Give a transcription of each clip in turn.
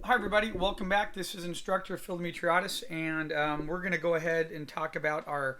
Hi everybody, welcome back. This is instructor Phil Demetriadis, and we're going to go ahead and talk about our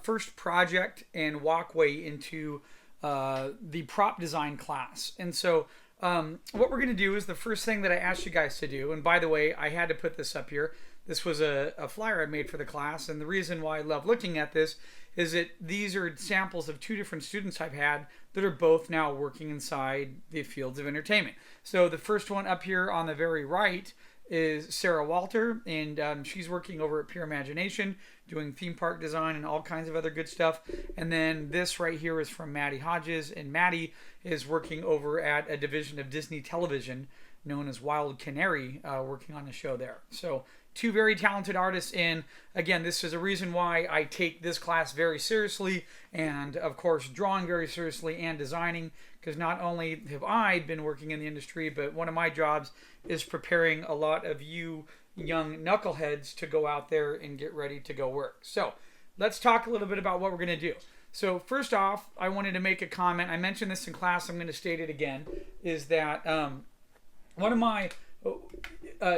first project and walkway into the prop design class. And so what we're going to do is the first thing that I asked you guys to do, and by the way, I had to put this up here. This was a flyer I made for the class, and the reason why I love looking at this is that these are samples of two different students I've had that are both now working inside the fields of entertainment. So the first one up here on the very right is Sarah Walter, and she's working over at Pure Imagination, doing theme park design and all kinds of other good stuff. And then this right here is from Maddie Hodges, and Maddie is working over at a division of Disney Television known as Wild Canary, working on the show there. So two very talented artists, and again, this is a reason why I take this class very seriously, and of course drawing very seriously and designing, because not only have I been working in the industry, but one of my jobs is preparing a lot of you young knuckleheads to go out there and get ready to go work. So let's talk a little bit about what we're going to do. So first off, I wanted to make a comment. I mentioned this in class, I'm going to state it again, is that one of my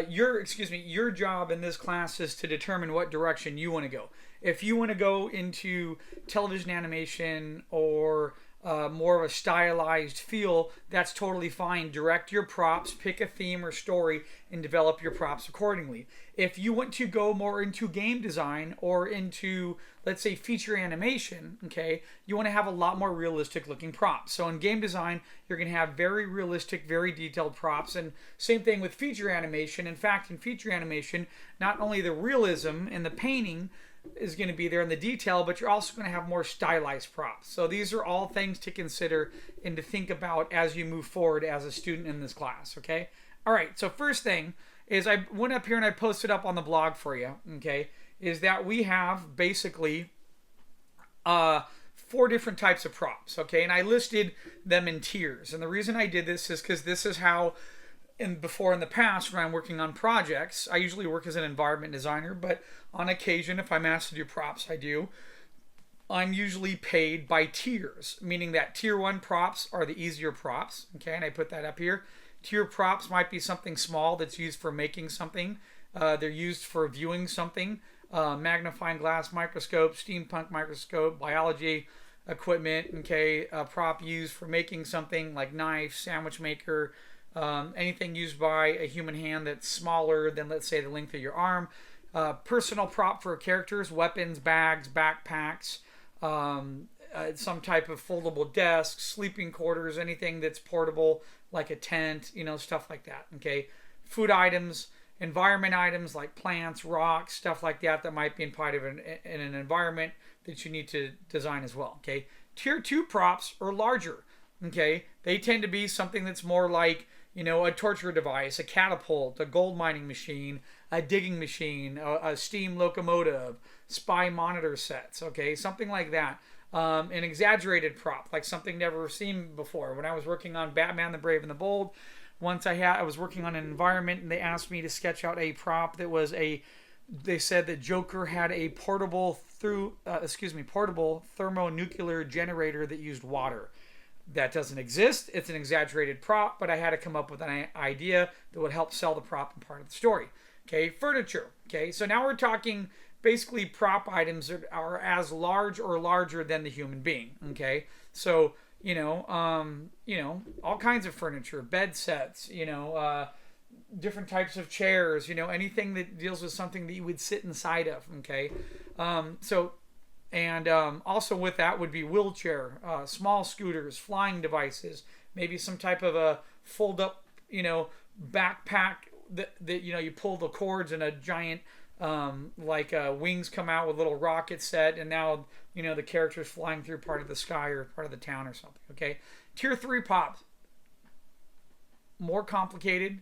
your job in this class is to determine what direction you want to go. If you want to go into television animation or more of a stylized feel, that's totally fine. Direct your props, pick a theme or story, and develop your props accordingly. If you want to go more into game design or into, let's say, feature animation, okay, you want to have a lot more realistic looking props. So in game design, you're going to have very realistic, very detailed props, and same thing with feature animation. In fact, in feature animation, not only the realism and the painting is going to be there in the detail, but you're also going to have more stylized props. So these are all things to consider and to think about as you move forward as a student in this class, okay? All right, so first thing is I went up here and I posted up on the blog for you, okay, is that we have basically four different types of props, okay? And I listed them in tiers. And the reason I did this is because this is how in the past when I'm working on projects, I usually work as an environment designer, but on occasion if I'm asked to do props, I'm usually paid by tiers, meaning that tier 1 props are the easier props, okay, and I put that up here. Tier props might be something small that's used for making something. They're used for viewing something, magnifying glass microscope, steampunk microscope, biology equipment, okay, a prop used for making something like knife, sandwich maker, anything used by a human hand that's smaller than, let's say, the length of your arm. Personal prop for characters, weapons, bags, backpacks, some type of foldable desk, sleeping quarters, anything that's portable like a tent, stuff like that, okay? Food items, environment items like plants, rocks, stuff like that might be in part of in an environment that you need to design as well, okay? Tier 2 props are larger, okay? They tend to be something that's more like, a torture device, a catapult, a gold mining machine, a digging machine, a steam locomotive, spy monitor sets, okay, something like that. An exaggerated prop, like something never seen before. When I was working on Batman the Brave and the Bold, once I was working on an environment and they asked me to sketch out a prop that was they said that Joker had a portable thermonuclear generator that used water. That doesn't exist. It's an exaggerated prop, but I had to come up with an idea that would help sell the prop and part of the story. Okay, furniture. Okay, so now we're talking basically prop items that are as large or larger than the human being. Okay, so all kinds of furniture, bed sets, different types of chairs, anything that deals with something that you would sit inside of. Okay, And also with that would be wheelchair, small scooters, flying devices, maybe some type of a fold-up, backpack that you pull the cords and a giant wings come out with a little rocket set, and now the character's flying through part of the sky or part of the town or something. Okay, tier 3 props, more complicated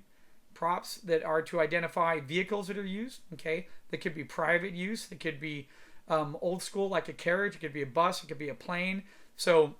props that are to identify vehicles that are used. Okay, that could be private use, that could be old school like a carriage, it could be a bus, it could be a plane. So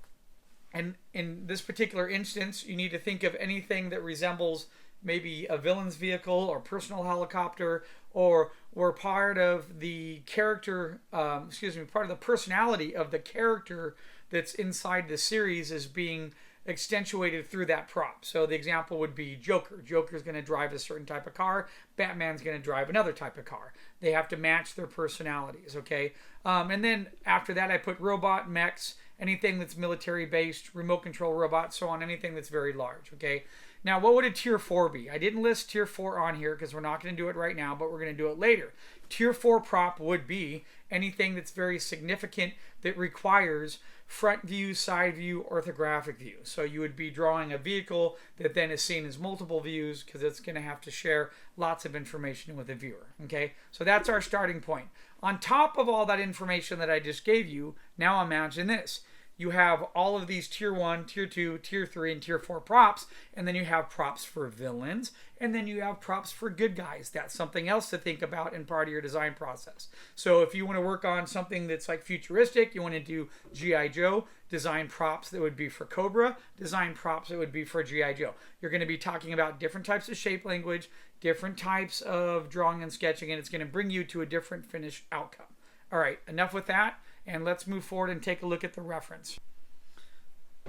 and in this particular instance, you need to think of anything that resembles maybe a villain's vehicle or personal helicopter, or were part of the character, part of the personality of the character that's inside the series is being accentuated through that prop. So the example would be Joker. Joker's going to drive a certain type of car. Batman's going to drive another type of car. They have to match their personalities, okay? And then after that, I put robot, mechs, anything that's military based, remote control robots, so on, anything that's very large, okay? Now, what would a tier 4 be? I didn't list tier 4 on here because we're not going to do it right now, but we're going to do it later. Tier 4 prop would be anything that's very significant that requires front view, side view, orthographic view. So you would be drawing a vehicle that then is seen as multiple views because it's going to have to share lots of information with the viewer. Okay, so that's our starting point. On top of all that information that I just gave you, now imagine this. You have all of these tier 1, tier 2, tier 3, and tier 4 props, and then you have props for villains, and then you have props for good guys. That's something else to think about in part of your design process. So if you want to work on something that's like futuristic, you want to do G.I. Joe, design props that would be for Cobra, design props that would be for G.I. Joe. You're going to be talking about different types of shape language, different types of drawing and sketching, and it's going to bring you to a different finished outcome. All right, enough with that. And let's move forward and take a look at the reference.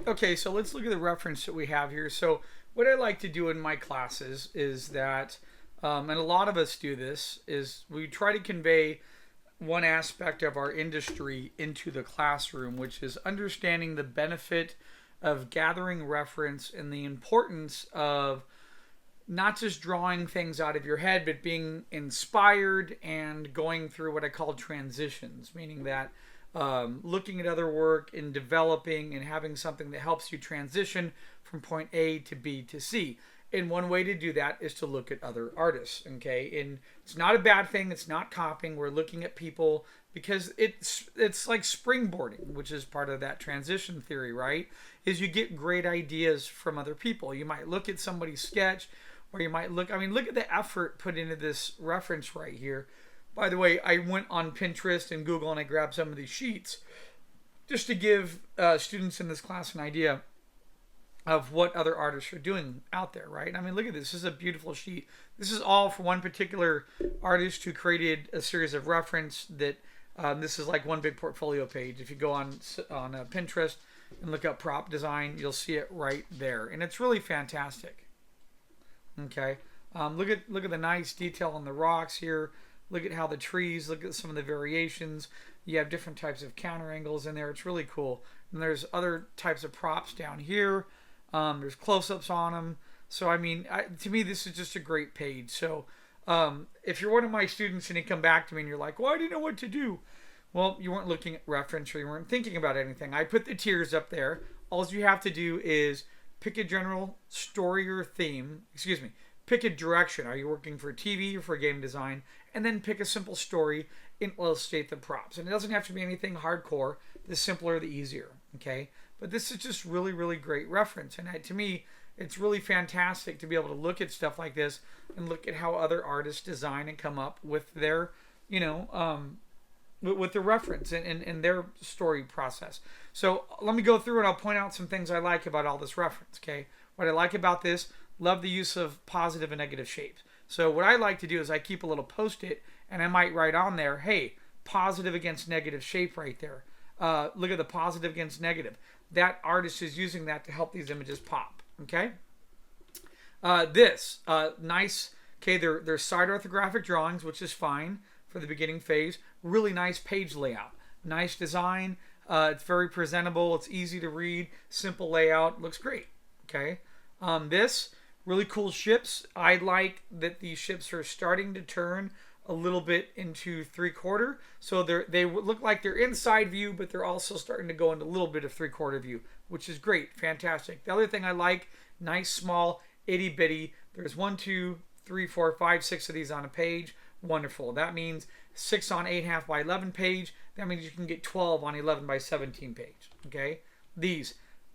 Okay, so let's look at the reference that we have here. So what I like to do in my classes is that, and a lot of us do this, is we try to convey one aspect of our industry into the classroom, which is understanding the benefit of gathering reference and the importance of not just drawing things out of your head, but being inspired and going through what I call transitions, meaning that looking at other work and developing and having something that helps you transition from point A to B to C. And one way to do that is to look at other artists, okay? And it's not a bad thing. It's not copying. We're looking at people because it's like springboarding, which is part of that transition theory, right? Is you get great ideas from other people. You might look at somebody's sketch, or you might look at the effort put into this reference right here. By the way, I went on Pinterest and Google and I grabbed some of these sheets just to give students in this class an idea of what other artists are doing out there, right? I mean, look at this. This is a beautiful sheet. This is all for one particular artist who created a series of reference that this is like one big portfolio page. If you go on Pinterest and look up prop design, you'll see it right there. And it's really fantastic. Okay. Look at the nice detail on the rocks here. Look at how the trees, look at some of the variations. You have different types of counter angles in there. It's really cool. And there's other types of props down here. There's close-ups on them. So, I mean, to me, this is just a great page. So, if you're one of my students and you come back to me and you're like, well, I didn't know what to do. Well, you weren't looking at reference or you weren't thinking about anything. I put the tiers up there. All you have to do is pick a general story or theme. Pick a direction. Are you working for TV or for game design? And then pick a simple story and illustrate the props. And it doesn't have to be anything hardcore. The simpler, the easier. Okay? But this is just really, really great reference. And to me, it's really fantastic to be able to look at stuff like this and look at how other artists design and come up with their, with their reference and their story process. So let me go through and I'll point out some things I like about all this reference. Okay? What I like about this, love the use of positive and negative shapes. So what I like to do is I keep a little post-it and I might write on there, hey, positive against negative shape right there. Look at the positive against negative. That artist is using that to help these images pop. Okay? Nice. Okay, they're side orthographic drawings, which is fine for the beginning phase. Really nice page layout. Nice design. It's very presentable. It's easy to read. Simple layout. Looks great. Okay? Really cool ships. I like that these ships are starting to turn a little bit into 3/4. So they look like they're inside view, but they're also starting to go into a little bit of 3/4 view, which is great. Fantastic. The other thing I like, nice, small, itty bitty. There's 1, 2, 3, 4, 5, 6 of these on a page. Wonderful. That means 6 on 8.5 by 11 page. That means you can get 12 on 11 by 17 page. Okay? These,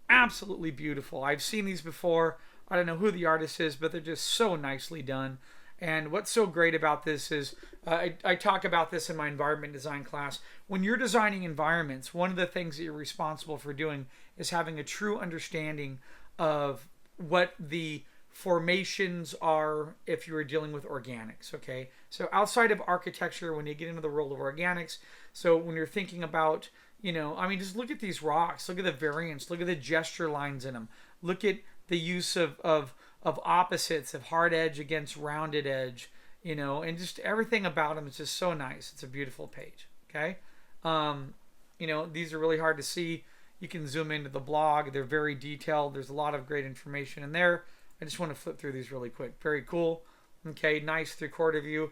absolutely beautiful. I've seen these before. I don't know who the artist is, but they're just so nicely done. And what's so great about this is, I talk about this in my environment design class. When you're designing environments, one of the things that you're responsible for doing is having a true understanding of what the formations are if you were dealing with organics, okay? So outside of architecture, when you get into the world of organics, so when you're thinking about, just look at these rocks, look at the variants, look at the gesture lines in them. Look at the use of opposites, of hard edge against rounded edge, you know, and just everything about them is just so nice. It's a beautiful page. Okay. You know, these are really hard to see. You can zoom into the blog. They're very detailed. There's a lot of great information in there. I just want to flip through these really quick. Very cool. Okay, nice 3/4 view.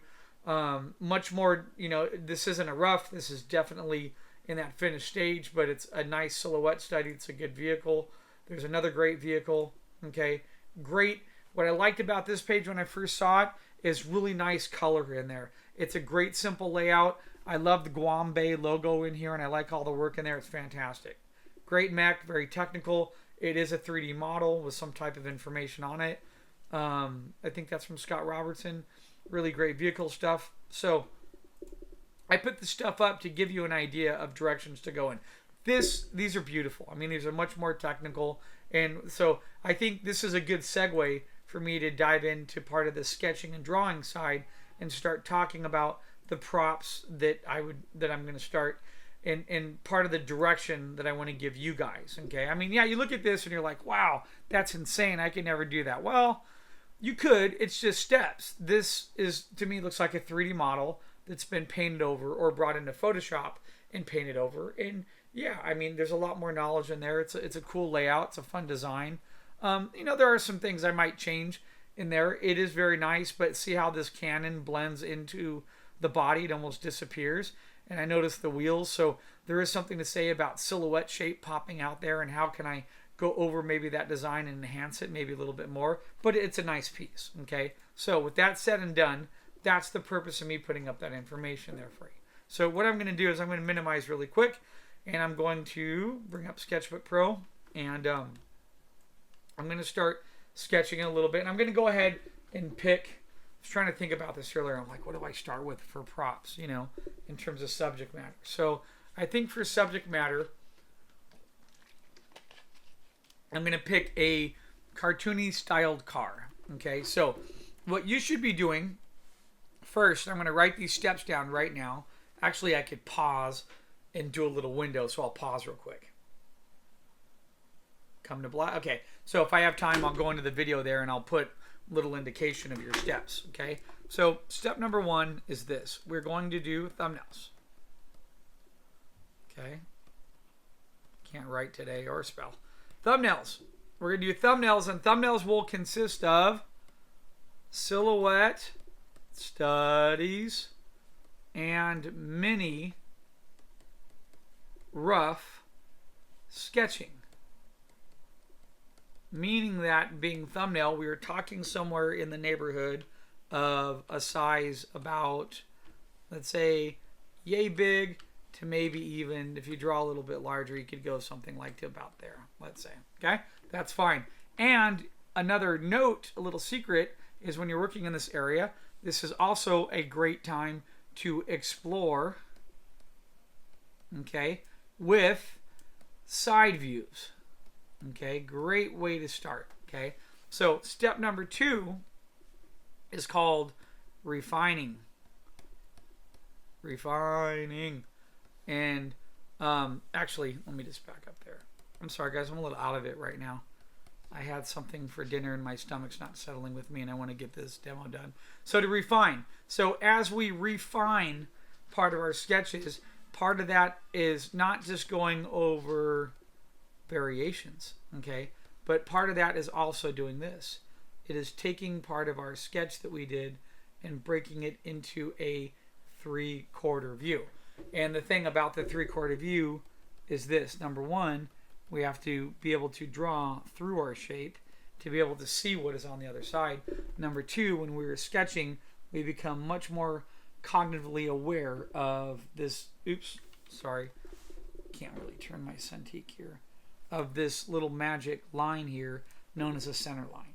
Much more, you know, this isn't a rough. This is definitely in that finished stage, but it's a nice silhouette study. It's a good vehicle. There's another great vehicle. Okay, great. What I liked about this page when I first saw it is really nice color in there. It's a great simple layout. I love the Guam Bay logo in here, and I like all the work in there. It's fantastic. Great mech, very technical. It is a 3D model with some type of information on it. I think that's from Scott Robertson. Really great vehicle stuff. So I put this stuff up to give you an idea of directions to go in. These are beautiful. I mean, these are much more technical. And so I think this is a good segue for me to dive into part of the sketching and drawing side and start talking about the props that I'm going to start and part of the direction that I want to give you guys. Okay. I mean, yeah, you look at this and you're like, wow, that's insane. I can never do that. Well, you could. It's just steps. This is, to me, looks like a 3D model that's been painted over or brought into Photoshop and painted over. And yeah, I mean, there's a lot more knowledge in there. It's a cool layout. It's a fun design. You know, there are some things I might change in there. It is very nice, but see how this cannon blends into the body. It almost disappears. And I noticed the wheels. So there is something to say about silhouette shape popping out there and how can I go over maybe that design and enhance it maybe a little bit more. But it's a nice piece. Okay. So with that said and done, that's the purpose of me putting up that information there for you. So what I'm going to do is I'm going to minimize really quick. And I'm going to bring up Sketchbook Pro. And I'm going to start sketching a little bit. And I'm going to go ahead and pick. I was trying to think about this earlier. I'm like, what do I start with for props, you know, in terms of subject matter? So I think for subject matter, I'm going to pick a cartoony styled car. Okay, so what you should be doing first, I'm going to write these steps down right now. Actually, I could pause and do a little window, so I'll pause real quick. Come to black. Okay, so if I have time, I'll go into the video there and I'll put little indication of your steps. Okay, so step number 1 is this. We're going to do thumbnails. Okay, can't write today or spell. Thumbnails. We're going to do thumbnails, and thumbnails will consist of silhouette studies and mini rough sketching. Meaning that being thumbnail, we were talking somewhere in the neighborhood of a size about, let's say, yay big to maybe even, if you draw a little bit larger, you could go something like to about there, let's say. Okay? That's fine. And another note, a little secret, is when you're working in this area, this is also a great time to explore, okay, with side views. Okay, great way to start. Okay, so step number 2 is called refining. Refining. And actually, let me just back up there. I'm sorry, guys, I'm a little out of it right now. I had something for dinner and my stomach's not settling with me, and I want to get this demo done. So to refine. So as we refine part of our sketches, part of that is not just going over variations, okay, but part of that is also doing this. It is taking part of our sketch that we did and breaking it into a 3/4 view. And the thing about the 3/4 view is this. Number 1, we have to be able to draw through our shape to be able to see what is on the other side. Number 2, when we were sketching, we become much more cognitively aware of this. Oops, sorry, can't really turn my Cintiq here. Of this little magic line here known as a center line.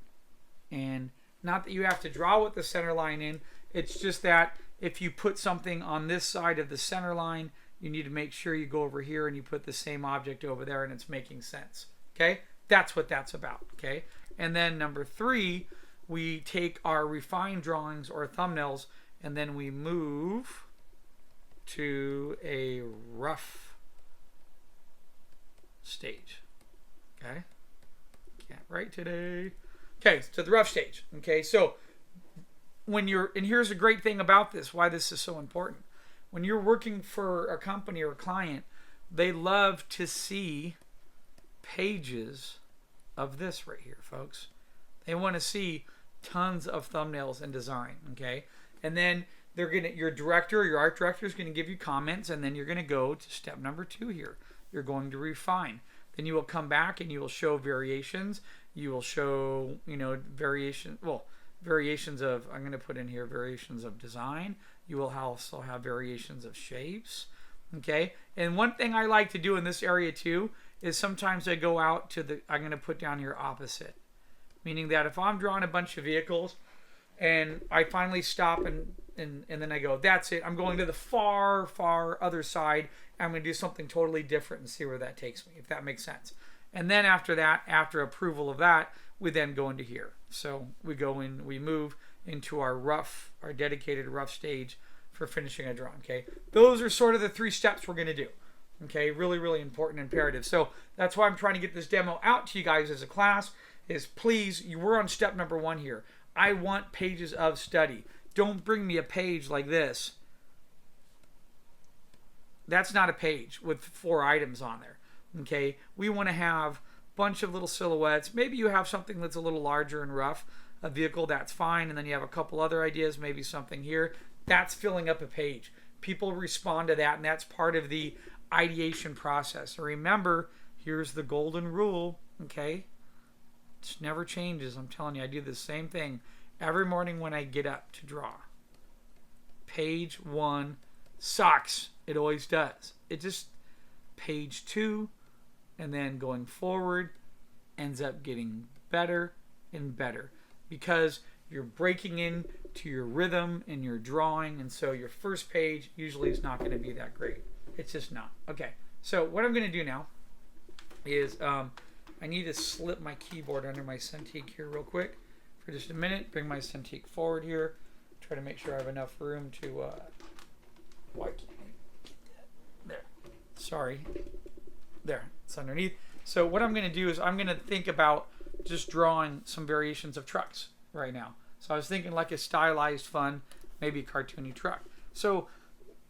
And not that you have to draw with the center line in, it's just that if you put something on this side of the center line, you need to make sure you go over here and you put the same object over there and it's making sense. Okay? That's what that's about. Okay? And then number 3, we take our refined drawings or thumbnails and then we move to a rough stage. Okay? Can't write today. Okay, to the rough stage. Okay, so when you're, and here's a great thing about this, why this is so important. When you're working for a company or a client, they love to see pages of this right here, folks. They want to see tons of thumbnails and design, okay? And then they're gonna, your director, your art director is going to give you comments, and then you're going to go to step number 2 here. You're going to refine. Then you will come back and you will show variations. You will show, variations of, I'm going to put in here variations of design. You will also have variations of shapes, okay? And one thing I like to do in this area too is sometimes I go out to the, I'm going to put down here opposite. Meaning that if I'm drawing a bunch of vehicles and I finally stop and then I go, that's it. I'm going to the far, far other side. I'm going to do something totally different and see where that takes me, if that makes sense. And then after that, after approval of that, we then go into here. So we go in, we move into our dedicated rough stage for finishing a drawing, okay? Those are sort of the 3 steps we're going to do, okay? Really, really important imperative. So that's why I'm trying to get this demo out to you guys as a class, is please, we're on step number 1 here. I want pages of study. Don't bring me a page like this. That's not a page with 4 items on there, okay? We want to have a bunch of little silhouettes. Maybe you have something that's a little larger and rough, a vehicle, that's fine, and then you have a couple other ideas, maybe something here. That's filling up a page. People respond to that, and that's part of the ideation process. So remember, here's the golden rule, okay? It never changes. I'm telling you, I do the same thing every morning when I get up to draw. Page 1 sucks. It always does. It just, page 2, and then going forward, ends up getting better and better because you're breaking into your rhythm in your drawing, and so your first page usually is not going to be that great. It's just not. Okay, so what I'm going to do now is I need to slip my keyboard under my Cintiq here real quick for just a minute. Bring my Cintiq forward here. Try to make sure I have enough room to, why can't I get that? There. Sorry. There. It's underneath. So what I'm going to do is I'm going to think about just drawing some variations of trucks right now. So I was thinking like a stylized, fun, maybe cartoony truck. So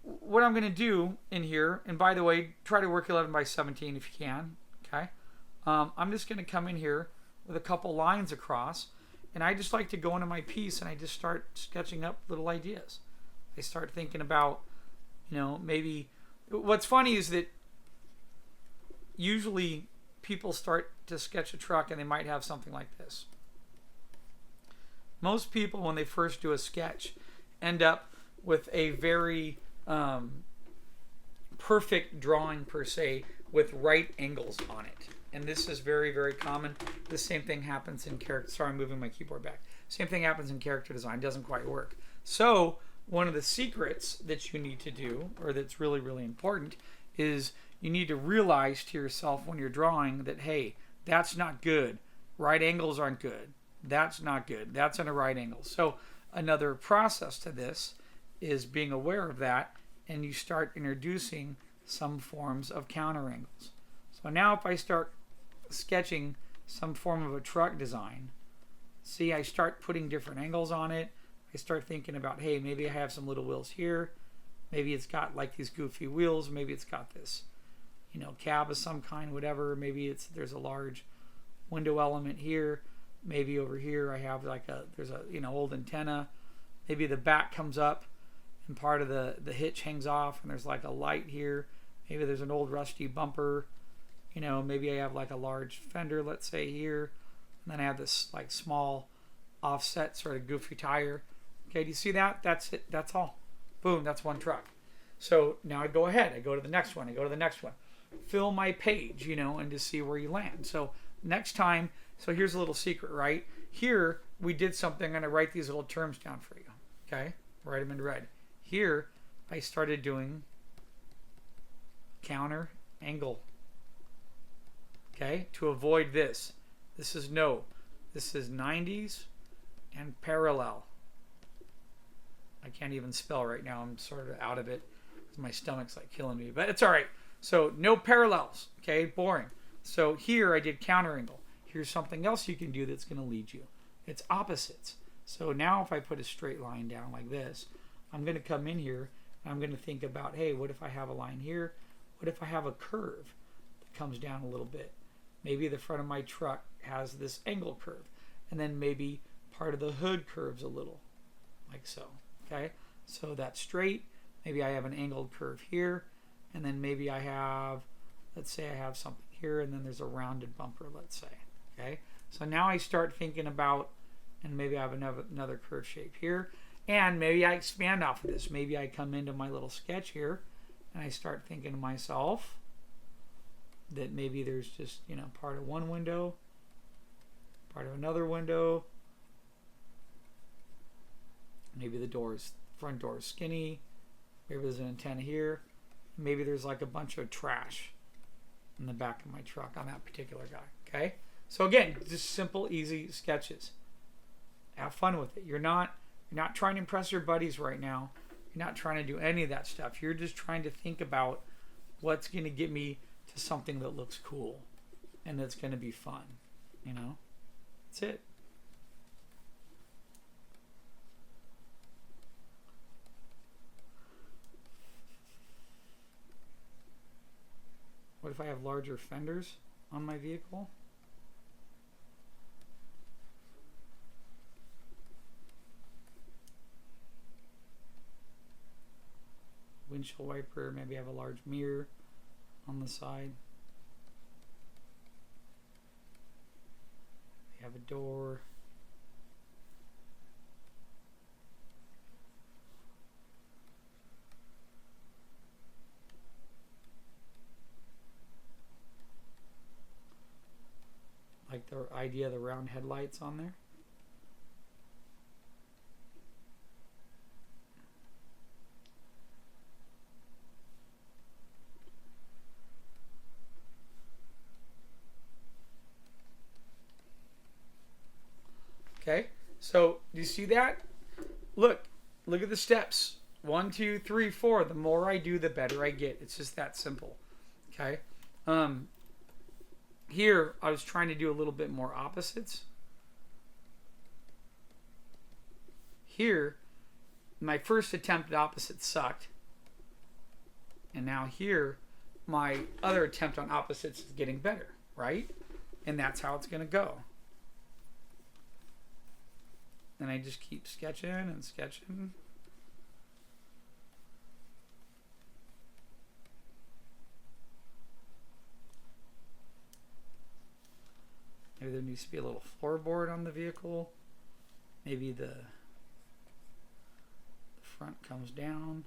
what I'm going to do in here, and by the way, try to work 11 by 17 if you can, okay? I'm just going to come in here with a couple lines across, and I just like to go into my piece and I just start sketching up little ideas. I start thinking about, maybe, what's funny is that usually people start to sketch a truck and they might have something like this. Most people, when they first do a sketch, end up with a very perfect drawing per se with right angles on it. And this is very, very common. The same thing happens in character. Sorry, I'm moving my keyboard back. Same thing happens in character design. It doesn't quite work. So one of the secrets that you need to do, or that's really, really important, is you need to realize to yourself when you're drawing that, hey, that's not good. Right angles aren't good. That's not good. That's in a right angle. So another process to this is being aware of that, and you start introducing some forms of counter angles. So now if I start sketching some form of a truck design, see, I start putting different angles on it. I start thinking about, hey, maybe I have some little wheels here. Maybe it's got like these goofy wheels. Maybe it's got this, cab of some kind, whatever. Maybe there's a large window element here. Maybe over here I have there's a old antenna. Maybe the back comes up and part of the hitch hangs off and there's like a light here. Maybe there's an old rusty bumper. Maybe I have like a large fender, let's say here. And then I have this like small offset sort of goofy tire. Okay, do you see that? That's it. That's all. Boom, that's one truck. So now I go ahead. I go to the next one. I go to the next one. Fill my page, and to see where you land. So next time, so here's a little secret, right? Here, we did something. I'm going to write these little terms down for you. Okay? Write them in red. Here, I started doing counter angle. Okay? To avoid this. This is no. This is 90s and parallel. I can't even spell right now. I'm sort of out of it. My stomach's like killing me. But it's all right. So no parallels. Okay? Boring. So here I did counter angle. here's something else you can do that's going to lead you. It's opposites. So now if I put a straight line down like this, I'm going to come in here and I'm going to think about, hey, what if I have a line here? What if I have a curve that comes down a little bit? Maybe the front of my truck has this angle curve, and then maybe part of the hood curves a little, like so. Okay, so that's straight. Maybe I have an angled curve here, and then maybe I have, let's say I have something here, and then there's a rounded bumper, let's say. Okay, so now I start thinking about, and maybe I have another curve shape here, and maybe I expand off of this. Maybe I come into my little sketch here, and I start thinking to myself that maybe there's just, you know, part of one window, part of another window. Maybe the front door is skinny. Maybe there's an antenna here. Maybe there's like a bunch of trash in the back of my truck on that particular guy. Okay, so again, just simple, easy sketches. Have fun with it. You're not trying to impress your buddies right now. You're not trying to do any of that stuff. You're just trying to think about what's going to get me to something that looks cool and that's going to be fun. You know, that's it. What if I have larger fenders on my vehicle? Windshield wiper, maybe I have a large mirror on the side. We have a door. Like the idea of the round headlights on there. Okay, so do you see that? Look at the steps. 1, 2, 3, 4. The more I do, the better I get. It's just that simple. Okay. Here, I was trying to do a little bit more opposites. Here, my first attempt at opposites sucked. And now here, my other attempt on opposites is getting better, right? And that's how it's going to go. And I just keep sketching and sketching. Maybe there needs to be a little floorboard on the vehicle. Maybe the front comes down.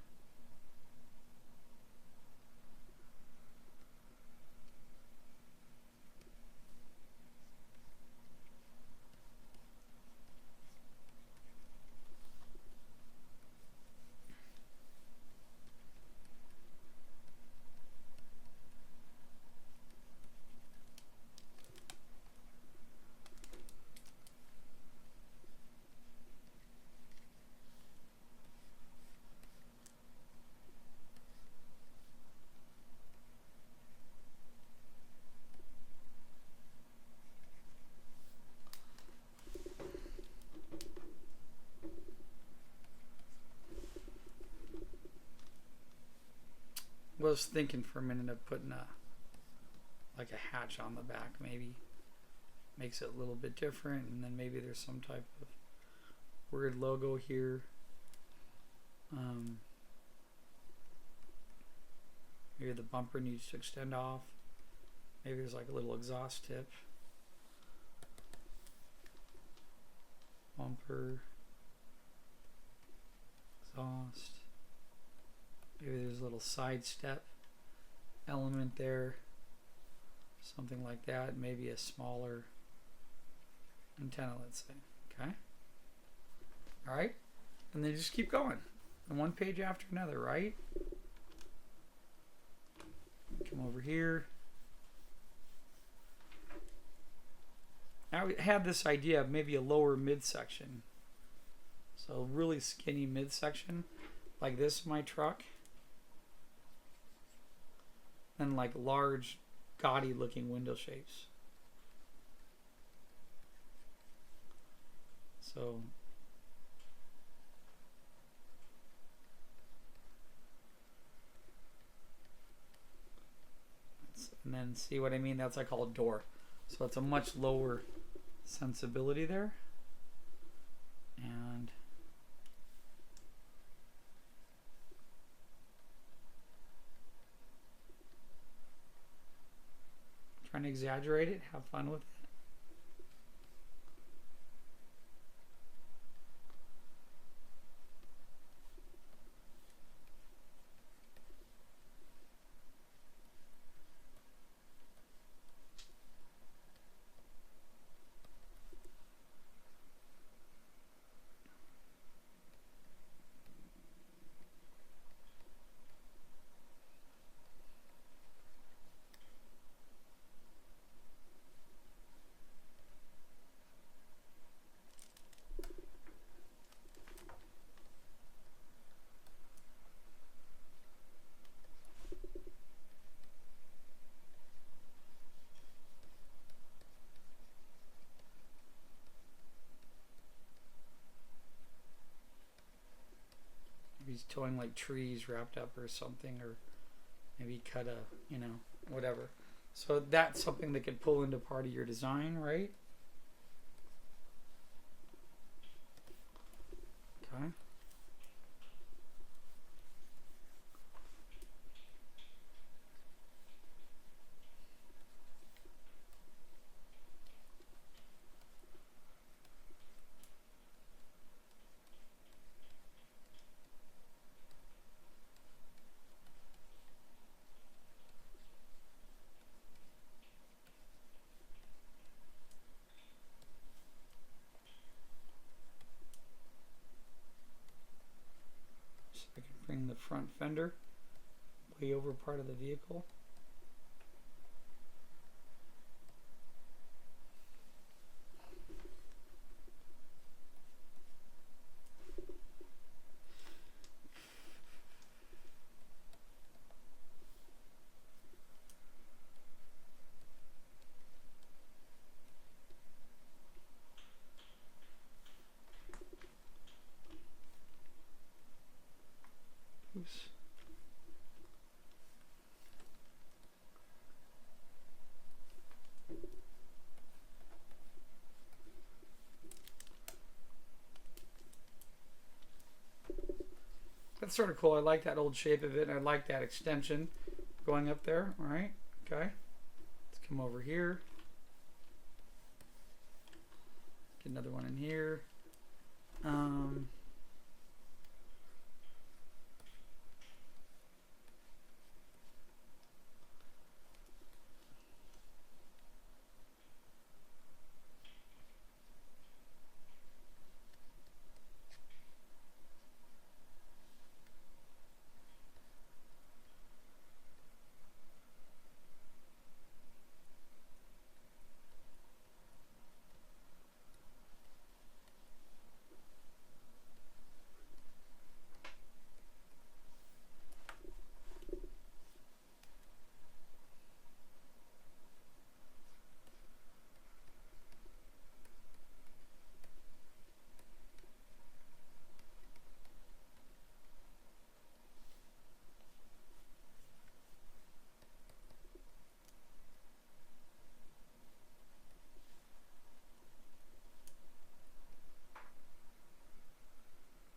I was thinking for a minute of putting like a hatch on the back, maybe makes it a little bit different, and then maybe there's some type of weird logo here. Maybe the bumper needs to extend off. Maybe there's like a little exhaust tip. Bumper, exhaust. Maybe there's a little side step element there, something like that. Maybe a smaller antenna, let's say. Okay. All right. And then just keep going. And one page after another, right? Come over here. I had this idea of maybe a lower midsection. So really skinny midsection, like this in my truck. And like large, gaudy looking window shapes. So, and then see what I mean? That's like all door. So it's a much lower sensibility there. And trying to exaggerate it, have fun with it. He's towing like trees wrapped up or something, or maybe cut a, whatever. So that's something that could pull into part of your design, right? Okay. So I can bring the front fender way over part of the vehicle. Oops. That's sort of cool. I like that old shape of it, and I like that extension going up there. All right. Okay. Let's come over here. Get another one in here.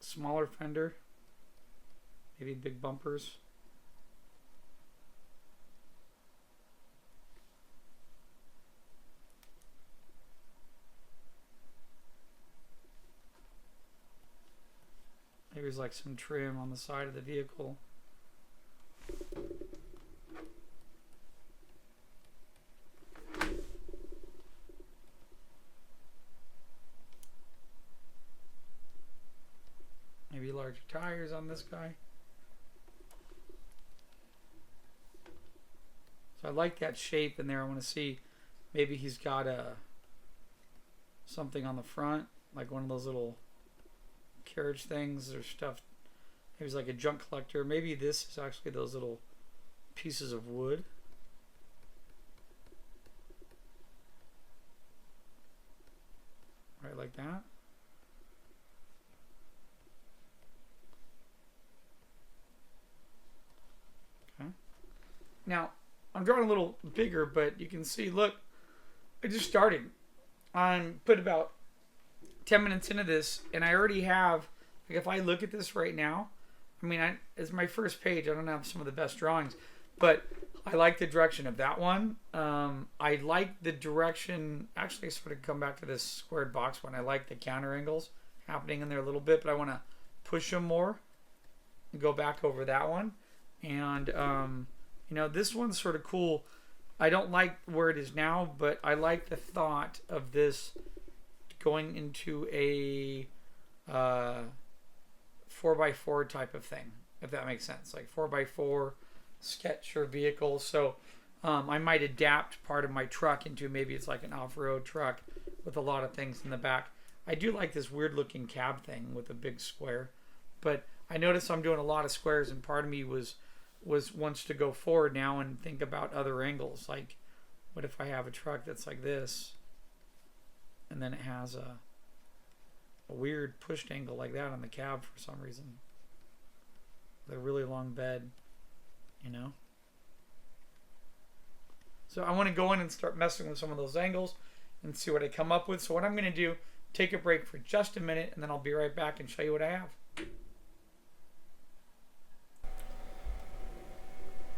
Smaller fender, maybe big bumpers. Maybe there's like some trim on the side of the vehicle. Maybe larger tires on this guy. So I like that shape in there. I want to see maybe he's got something on the front, like one of those little carriage things or stuff. Maybe it's like a junk collector. Maybe this is actually those little pieces of wood. Right, like that. Now, I'm drawing a little bigger, but you can see, look, I just started. I'm put about 10 minutes into this, and I already have, like, if I look at this right now, I mean, it's my first page. I don't have some of the best drawings, but I like the direction of that one. I like the direction, actually, sort of come back to this squared box one. I like the counter angles happening in there a little bit, but I want to push them more and go back over that one. And, you know, this one's sort of cool. I don't like where it is now, but I like the thought of this going into a 4x4 type of thing, if that makes sense. Like 4x4 sketch or vehicle. So I might adapt part of my truck into maybe it's like an off-road truck with a lot of things in the back. I do like this weird looking cab thing with a big square, but I notice I'm doing a lot of squares, and part of me wants to go forward now and think about other angles. Like, what if I have a truck that's like this, and then it has a weird pushed angle like that on the cab for some reason, with a really long bed, you know? So I want to go in and start messing with some of those angles and see what I come up with. So what I'm going to do, take a break for just a minute, and then I'll be right back and show you what I have.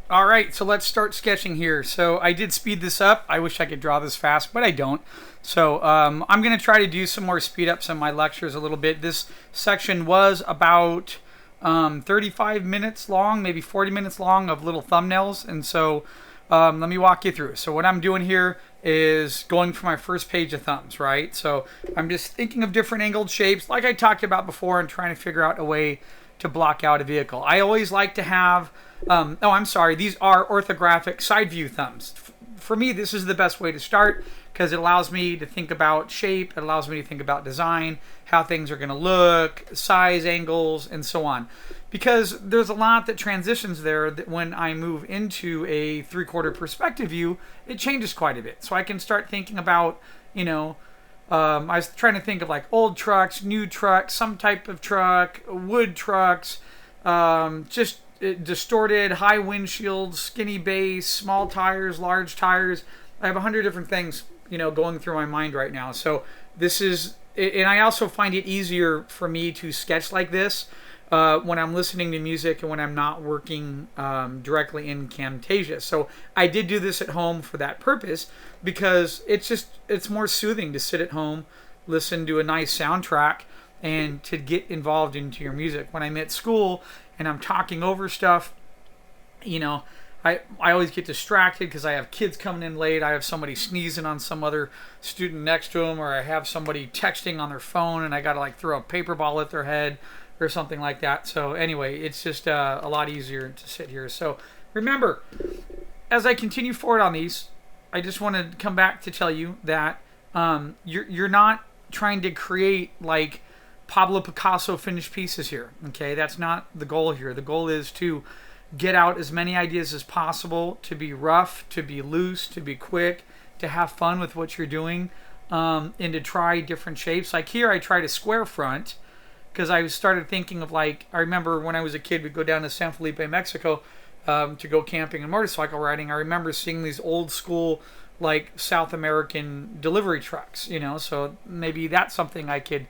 All right, so let's start sketching here. So I did speed this up. I wish I could draw this fast, but I don't. So I'm going to try to do some more speed ups in my lectures a little bit. This section was about 35 minutes long, maybe 40 minutes long of little thumbnails. And so let me walk you through. So what I'm doing here is going for my first page of thumbs, right? So I'm just thinking of different angled shapes like I talked about before and trying to figure out a way to block out a vehicle. I always like to have, these are orthographic side view thumbs. For me, this is the best way to start because it allows me to think about shape, it allows me to think about design, how things are going to look, size, angles, and so on. Because there's a lot that transitions there that when I move into a 3/4 perspective view, it changes quite a bit. So I can start thinking about, you know, I was trying to think of like old trucks, new trucks, some type of truck, wood trucks, just distorted, high windshields, skinny base, small tires, large tires. I have 100 different things, you know, going through my mind right now. So this is, and I also find it easier for me to sketch like this when I'm listening to music and when I'm not working directly in Camtasia. So I did do this at home for that purpose because it's more soothing to sit at home, listen to a nice soundtrack, and to get involved into your music. When I'm at school and I'm talking over stuff, you know, I always get distracted because I have kids coming in late. I have somebody sneezing on some other student next to them, or I have somebody texting on their phone and I got to like throw a paper ball at their head or something like that. So anyway, it's just a lot easier to sit here. So remember, as I continue forward on these, I just want to come back to tell you that you're not trying to create like Pablo Picasso finished pieces here. Okay, that's not the goal here. The goal is to get out as many ideas as possible, to be rough, to be loose, to be quick, to have fun with what you're doing, and to try different shapes. Like here, I tried a square front because I started thinking of like, I remember when I was a kid, we'd go down to San Felipe, Mexico to go camping and motorcycle riding. I remember seeing these old school like South American delivery trucks, you know, so maybe that's something I could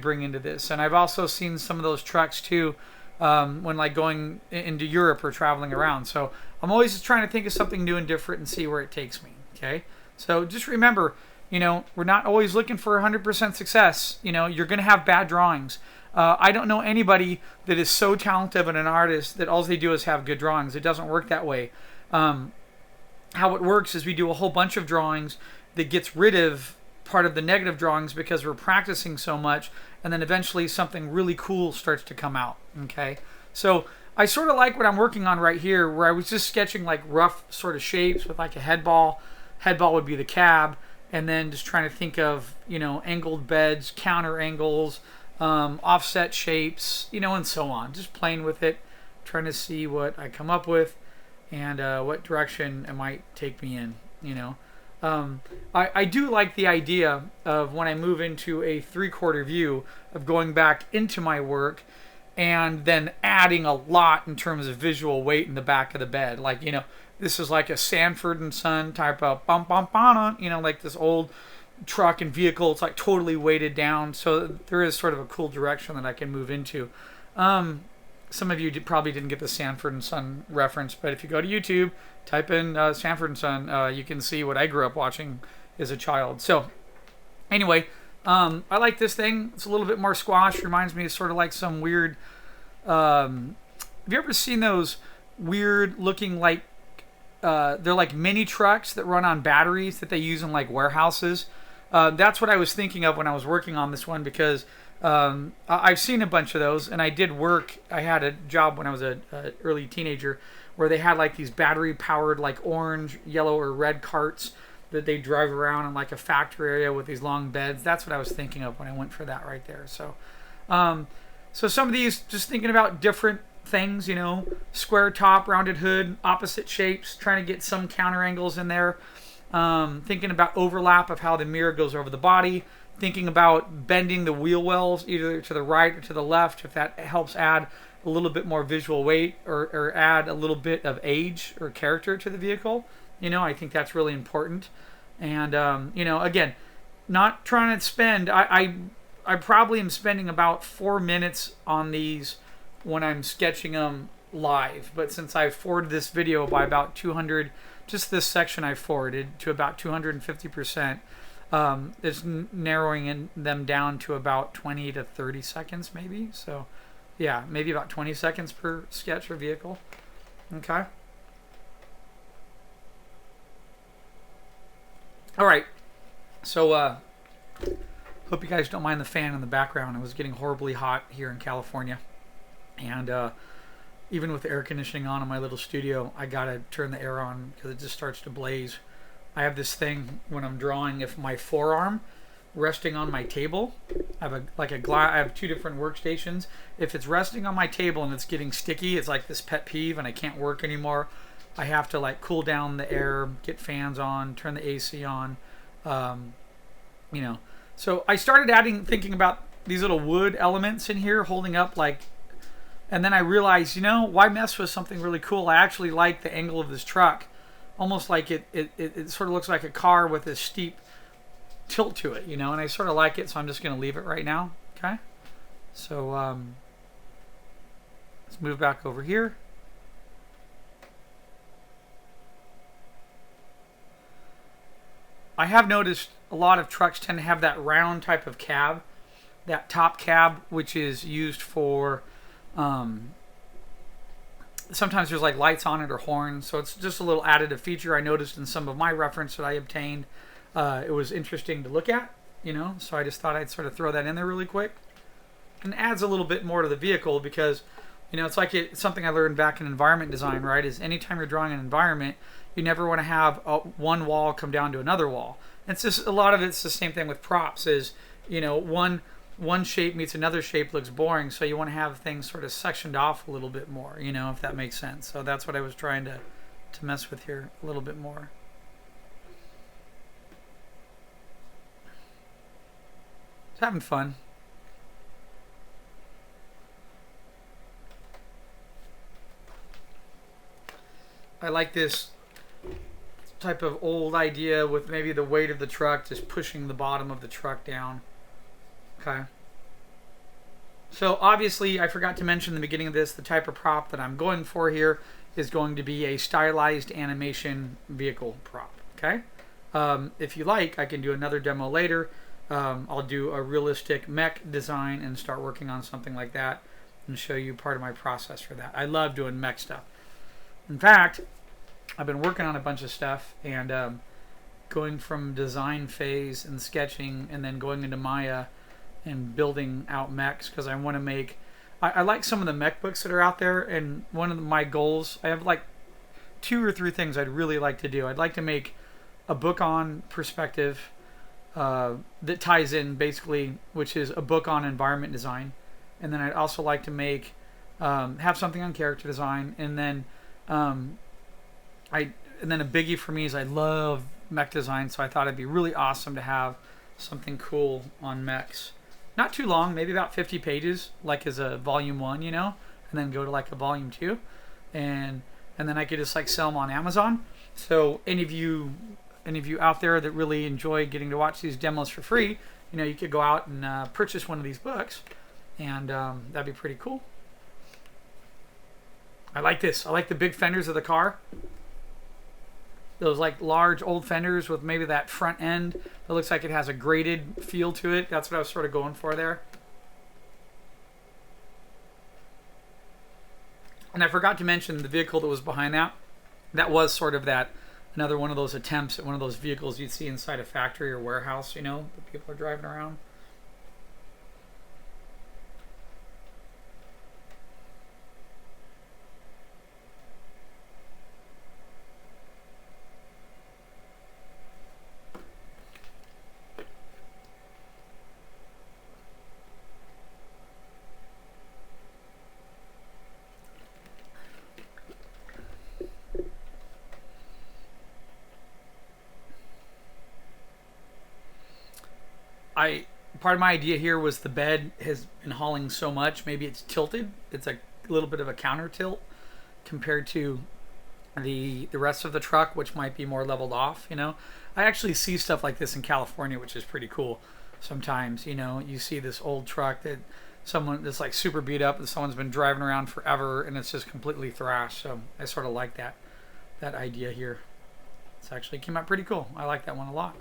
bring into this. And I've also seen some of those trucks too when like going into Europe or traveling around. So I'm always just trying to think of something new and different and see where it takes me. Okay, so just remember, you know, we're not always looking for 100% success. You know, you're going to have bad drawings. I don't know anybody that is so talented and an artist that all they do is have good drawings. It doesn't work that way. How it works is we do a whole bunch of drawings that gets rid of part of the negative drawings because we're practicing so much, and then eventually something really cool starts to come out. Okay, so I sort of like what I'm working on right here, where I was just sketching like rough sort of shapes with like a head ball. Head ball would be the cab, and then just trying to think of, you know, angled beds, counter angles, offset shapes, you know, and so on. Just playing with it, trying to see what I come up with and what direction it might take me in, you know. I do like the idea of when I move into a 3/4 view of going back into my work and then adding a lot in terms of visual weight in the back of the bed. Like, this is like a Sanford and Son type of bum bum bum, like this old truck and vehicle. It's like totally weighted down. So there is sort of a cool direction that I can move into. Some of you probably didn't get the Sanford and Son reference, but if you go to YouTube, type in Sanford and Son, you can see what I grew up watching as a child. So anyway, I like this thing. It's a little bit more squash. Reminds me of sort of like some weird. Have you ever seen those weird looking like they're like mini trucks that run on batteries that they use in like warehouses? That's what I was thinking of when I was working on this one, because I've seen a bunch of those, and I did work. I had a job when I was a early teenager where they had like these battery powered like orange, yellow, or red carts that they drive around in like a factory area with these long beds. That's what I was thinking of when I went for that right there. So, so some of these, just thinking about different things, square top, rounded hood, opposite shapes, trying to get some counter angles in there. Thinking about overlap of how the mirror goes over the body. Thinking about bending the wheel wells either to the right or to the left, if that helps add a little bit more visual weight or add a little bit of age or character to the vehicle. I think that's really important. And, again, not trying to spend, I probably am spending about 4 minutes on these when I'm sketching them live. But since I've forwarded this video by about 200, just this section I forwarded to about 250%, it's narrowing them down to about 20 to 30 seconds maybe. So, yeah, maybe about 20 seconds per sketch or vehicle. Okay. All right, so hope you guys don't mind the fan in the background. It was getting horribly hot here in California, and even with the air conditioning on in my little studio, I gotta turn the air on because it just starts to blaze. I have this thing when I'm drawing, if my forearm resting on my table, I have two different workstations. If it's resting on my table and it's getting sticky, it's like this pet peeve, and I can't work anymore. I have to like cool down the air, get fans on, turn the AC on, So I started thinking about these little wood elements in here holding up and then I realized, why mess with something really cool? I actually like the angle of this truck, almost like it sort of looks like a car with a steep tilt to it, and I sort of like it, so I'm just going to leave it right now. Okay, so let's move back over here. I have noticed a lot of trucks tend to have that round type of cab, that top cab, which is used for, sometimes there's like lights on it or horns, so it's just a little additive feature I noticed in some of my reference that I obtained. It was interesting to look at, so I just thought I'd sort of throw that in there really quick. And adds a little bit more to the vehicle because, it's like it's something I learned back in environment design, right? Is anytime you're drawing an environment, you never want to have one wall come down to another wall. It's just a lot of it's the same thing with props. Is one shape meets another shape looks boring, so you want to have things sort of sectioned off a little bit more. If that makes sense. So that's what I was trying to mess with here a little bit more. Just having fun. I like this type of old idea with maybe the weight of the truck just pushing the bottom of the truck down. Okay. So obviously I forgot to mention in the beginning of this, the type of prop that I'm going for here is going to be a stylized animation vehicle prop. Okay. If you like, I can do another demo later. I'll do a realistic mech design and start working on something like that and show you part of my process for that. I love doing mech stuff. In fact, I've been working on a bunch of stuff and going from design phase and sketching and then going into Maya and building out mechs because I want to make... I like some of the mech books that are out there, and one of my goals, I have like 2 or 3 things I'd really like to do. I'd like to make a book on perspective that ties in basically, which is a book on environment design. And then I'd also like to make, have something on character design, and then and then a biggie for me is I love mech design, so I thought it'd be really awesome to have something cool on mechs. not too long, maybe about 50 pages, like as a volume 1, you know, and then go to like a volume 2, and then I could just like sell them on Amazon. So any of you out there that really enjoy getting to watch these demos for free, you know, you could go out and purchase one of these books, and that'd be pretty cool. I like this. I like the big fenders of the car. Those like large old fenders with maybe that front end that looks like it has a graded feel to it. That's what I was sort of going for there. And I forgot to mention the vehicle that was behind that. That was sort of that, another one of those attempts at one of those vehicles you'd see inside a factory or warehouse, you know, that people are driving around. Part of my idea here was the bed has been hauling so much, maybe it's tilted. It's a little bit of a counter tilt compared to the rest of the truck, which might be more leveled off, you know. I actually see stuff like this in California, which is pretty cool. Sometimes, you know, you see this old truck that someone that's like super beat up and someone's been driving around forever and it's just completely thrashed. So I sort of like that idea here. It's actually came out pretty cool. I like that one a lot.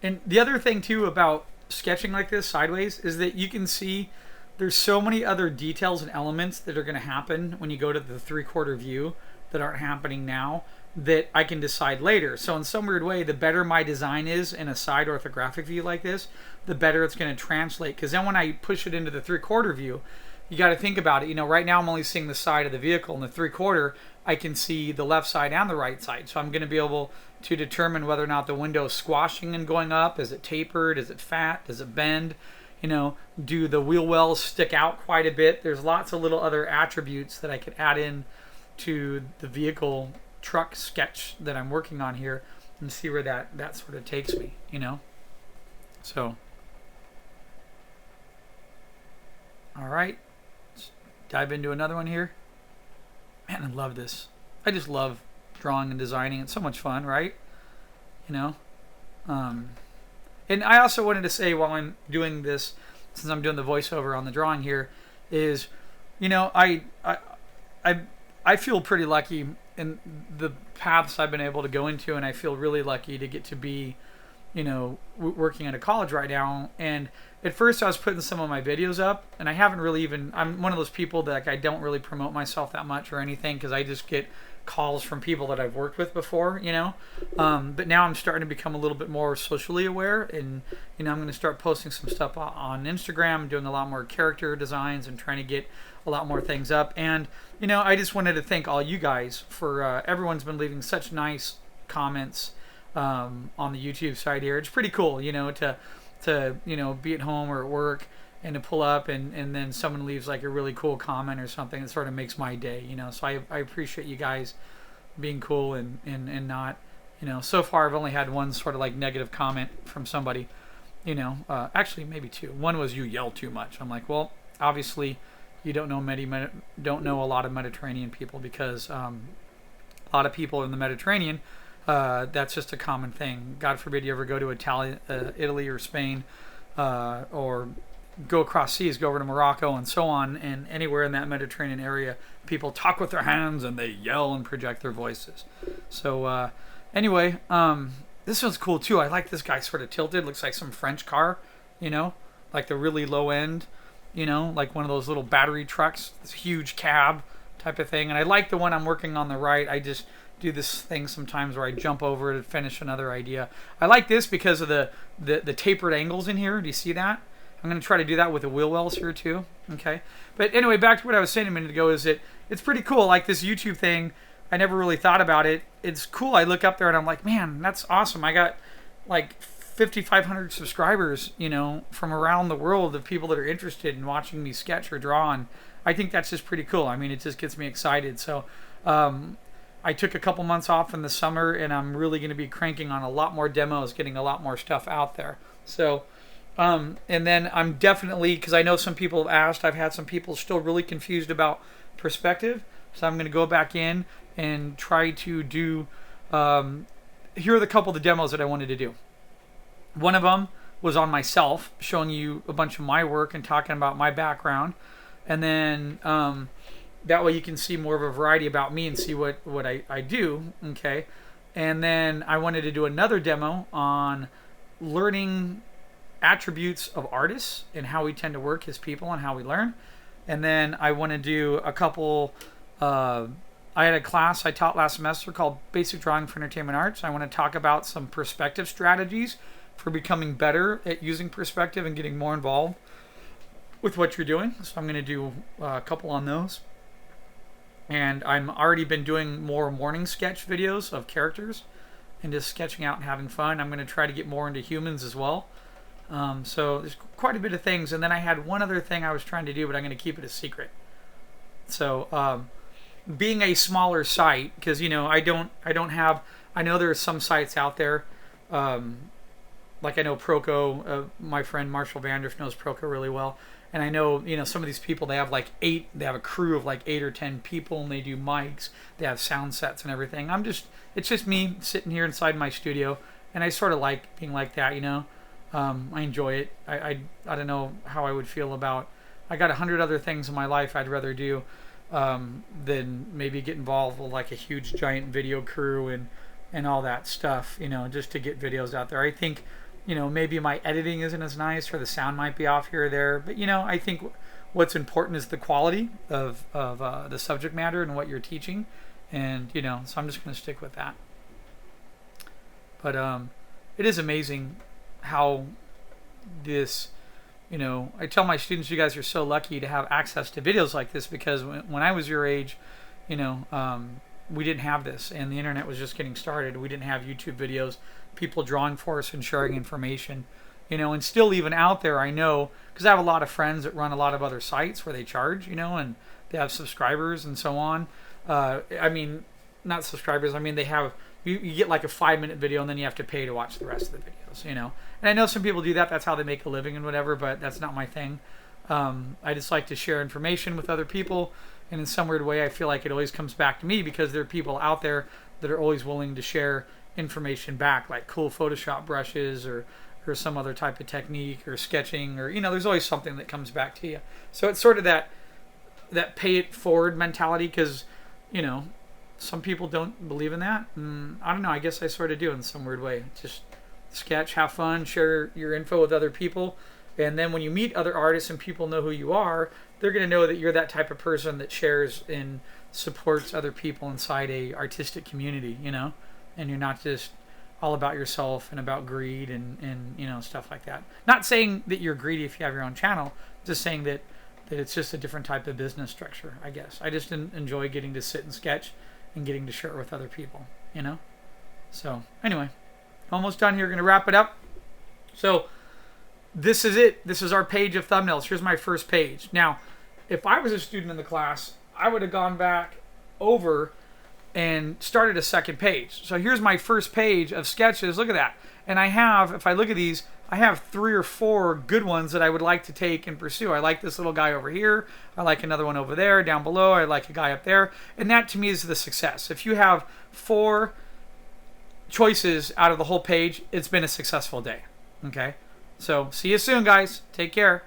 And the other thing too about sketching like this sideways is that you can see there's so many other details and elements that are going to happen when you go to the 3/4 view that aren't happening now that I can decide later. So in some weird way, the better my design is in a side orthographic view like this, the better it's going to translate. Because then when I push it into the 3/4 view, you got to think about it. You know, right now I'm only seeing the side of the vehicle. In the 3/4, I can see the left side and the right side. So I'm going to be able to determine whether or not the window is squashing and going up. Is it tapered? Is it fat? Does it bend? You know, do the wheel wells stick out quite a bit? There's lots of little other attributes that I could add in to the vehicle truck sketch that I'm working on here and see where that sort of takes me, you know. So, all right, let's dive into another one here. Man, I love this. I just love drawing and designing. It's so much fun, right? You know. And I also wanted to say while I'm doing this, since I'm doing the voiceover on the drawing here, is, you know, I feel pretty lucky in the paths I've been able to go into, and I feel really lucky to get to be, you know, working at a college right now. And at first I was putting some of my videos up, and I haven't really even, I'm one of those people that, like, I don't really promote myself that much or anything because I just get calls from people that I've worked with before, you know. But now I'm starting to become a little bit more socially aware, and, you know, I'm going to start posting some stuff on Instagram, doing a lot more character designs and trying to get a lot more things up. And, you know, I just wanted to thank all you guys for everyone's been leaving such nice comments on the YouTube side here. It's pretty cool, you know, to you know, be at home or at work and to pull up and then someone leaves like a really cool comment or something. It sort of makes my day, you know. So I appreciate you guys being cool and not, you know, so far I've only had one sort of like negative comment from somebody, you know, actually maybe two. One was, "You yell too much." I'm like, well, obviously you don't know a lot of Mediterranean people, because a lot of people in the Mediterranean, that's just a common thing. God forbid you ever go to Italy or Spain, or go across seas, go over to Morocco and so on, and anywhere in that Mediterranean area, people talk with their hands and they yell and project their voices. So anyway, this one's cool too. I like this guy sort of tilted. Looks like some French car, you know, like the really low end, you know, like one of those little battery trucks, this huge cab type of thing. And I like the one I'm working on the right. I just do this thing sometimes where I jump over to finish another idea. I like this because of the tapered angles in here. Do you see that? I'm going to try to do that with the wheel wells here too. Okay. But anyway, back to what I was saying a minute ago, is that it's pretty cool. Like this YouTube thing, I never really thought about it. It's cool. I look up there and I'm like, man, that's awesome. I got like 5,500 subscribers, you know, from around the world of people that are interested in watching me sketch or draw. And I think that's just pretty cool. I mean, it just gets me excited. So, I took a couple months off in the summer, and I'm really going to be cranking on a lot more demos, getting a lot more stuff out there. So, and then I'm definitely, because I know some people have asked, I've had some people still really confused about perspective. So I'm going to go back in and try to do, here are the couple of the demos that I wanted to do. One of them was on myself, showing you a bunch of my work and talking about my background. And then that way you can see more of a variety about me and see what I do, okay? And then I wanted to do another demo on learning attributes of artists and how we tend to work as people and how we learn. And then I want to do a couple, I had a class I taught last semester called Basic Drawing for Entertainment Arts. I want to talk about some perspective strategies for becoming better at using perspective and getting more involved with what you're doing. So I'm going to do a couple on those. And I'm already been doing more morning sketch videos of characters and just sketching out and having fun. I'm going to try to get more into humans as well. So there's quite a bit of things. And then I had one other thing I was trying to do, but I'm going to keep it a secret. So being a smaller site, because I know there are some sites out there, like I know Proco, my friend Marshall Vandriff knows Proco really well. And I know, some of these people, they have they have a crew of 8 or 10 people, and they do mics, they have sound sets and everything. It's just me sitting here inside my studio, and I sort of like being like that, I enjoy it. I don't know how I would feel about, I got 100 other things in my life I'd rather do than maybe get involved with a huge giant video crew and all that stuff, just to get videos out there. I think, maybe my editing isn't as nice, or the sound might be off here or there. But, I think what's important is the quality of the subject matter and what you're teaching. And, so I'm just going to stick with that. But it is amazing how this, I tell my students, you guys are so lucky to have access to videos like this, because when I was your age, we didn't have this, and the internet was just getting started. We didn't have YouTube videos, people drawing for us and sharing information, and still even out there, I know, because I have a lot of friends that run a lot of other sites where they charge, and they have subscribers and so on. Not subscribers, they have, you get a 5-minute video, and then you have to pay to watch the rest of the videos, And I know some people do that, that's how they make a living and whatever, but that's not my thing. I just like to share information with other people. And in some weird way, I feel like it always comes back to me, because there are people out there that are always willing to share information back, like cool Photoshop brushes or some other type of technique or sketching, or, there's always something that comes back to you. So it's sort of that pay it forward mentality, because, some people don't believe in that. And I don't know, I guess I sort of do in some weird way. Just sketch, have fun, share your info with other people. And then when you meet other artists and people know who you are, they're going to know that you're that type of person that shares and supports other people inside a artistic community, and you're not just all about yourself and about greed and stuff like that. Not saying that you're greedy if you have your own channel, just saying that it's just a different type of business structure, I guess. I just enjoy getting to sit and sketch and getting to share it with other people, So anyway, almost done here. Going to wrap it up. So this is it. This is our page of thumbnails. Here's my first page. Now, if I was a student in the class, I would have gone back over and started a second page. So here's my first page of sketches. Look at that. And I have, if I look at these, I have 3 or 4 good ones that I would like to take and pursue. I like this little guy over here. I like another one over there, down below. I like a guy up there. And that to me is the success. If you have 4 choices out of the whole page, it's been a successful day. Okay? So see you soon, guys. Take care.